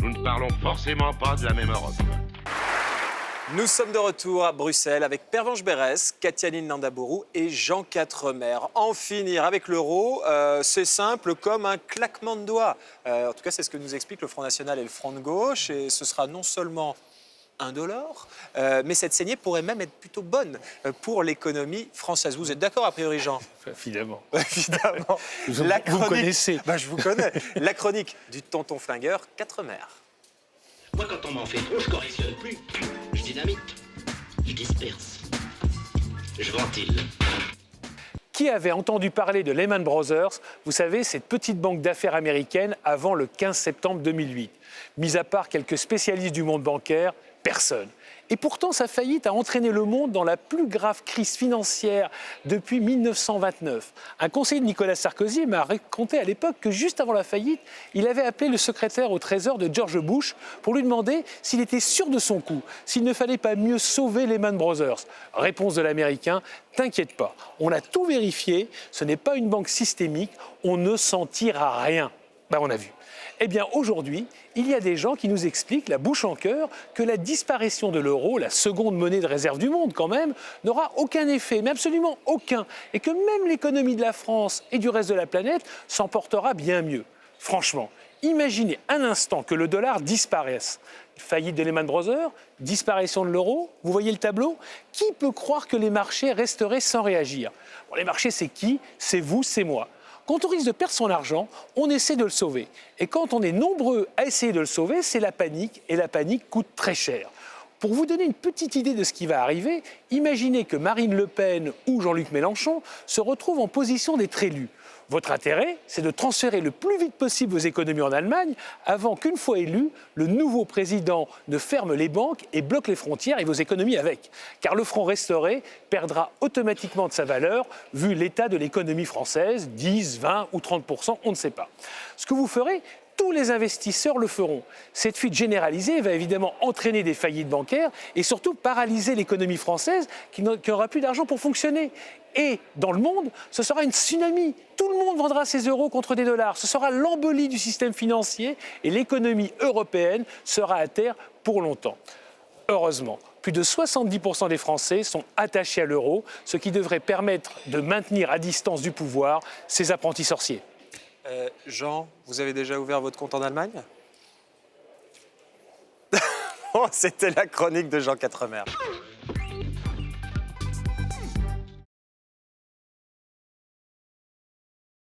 nous ne parlons forcément pas de la même Europe. Nous sommes de retour à Bruxelles avec Pervenche Berès, Katialine Landabourou et Jean Quatremer. En finir avec l'euro, c'est simple comme un claquement de doigts. En tout cas, c'est ce que nous explique le Front National et le Front de Gauche. Et ce sera non seulement indolore, mais cette saignée pourrait même être plutôt bonne pour l'économie française. Vous êtes d'accord a priori, Jean? Évidemment. Évidemment. Vous connaissez. Je vous connais. La chronique du tonton flingueur Quatremer. Moi, quand on m'en fait trop, je correctionne plus. Je dynamite, je disperse, je ventile. Qui avait entendu parler de Lehman Brothers, vous savez, cette petite banque d'affaires américaine avant le 15 septembre 2008? Mis à part quelques spécialistes du monde bancaire, personne. Et pourtant, sa faillite a entraîné le monde dans la plus grave crise financière depuis 1929. Un conseiller de Nicolas Sarkozy m'a raconté à l'époque que juste avant la faillite, il avait appelé le secrétaire au Trésor de George Bush pour lui demander s'il était sûr de son coup, s'il ne fallait pas mieux sauver Lehman Brothers. Réponse de l'Américain, t'inquiète pas, on a tout vérifié, ce n'est pas une banque systémique, on ne s'en tire à rien. On a vu. Eh bien, aujourd'hui, il y a des gens qui nous expliquent, la bouche en cœur, que la disparition de l'euro, la seconde monnaie de réserve du monde quand même, n'aura aucun effet, mais absolument aucun, et que même l'économie de la France et du reste de la planète s'en portera bien mieux. Franchement, imaginez un instant que le dollar disparaisse. Faillite de Lehman Brothers, disparition de l'euro, vous voyez le tableau? Qui peut croire que les marchés resteraient sans réagir? Les marchés, c'est qui? C'est vous, c'est moi. Quand on risque de perdre son argent, on essaie de le sauver. Et quand on est nombreux à essayer de le sauver, c'est la panique, et la panique coûte très cher. Pour vous donner une petite idée de ce qui va arriver, imaginez que Marine Le Pen ou Jean-Luc Mélenchon se retrouvent en position d'être élus. Votre intérêt, c'est de transférer le plus vite possible vos économies en Allemagne avant qu'une fois élu, le nouveau président ne ferme les banques et bloque les frontières et vos économies avec. Car le franc restauré perdra automatiquement de sa valeur vu l'état de l'économie française, 10, 20 ou 30%, on ne sait pas. Ce que vous ferez, tous les investisseurs le feront. Cette fuite généralisée va évidemment entraîner des faillites bancaires et surtout paralyser l'économie française qui n'aura plus d'argent pour fonctionner. Et dans le monde, ce sera une tsunami. Tout le monde vendra ses euros contre des dollars. Ce sera l'embolie du système financier et l'économie européenne sera à terre pour longtemps. Heureusement, plus de 70% des Français sont attachés à l'euro, ce qui devrait permettre de maintenir à distance du pouvoir ces apprentis sorciers. Jean, vous avez déjà ouvert votre compte en Allemagne? C'était la chronique de Jean Quatremer.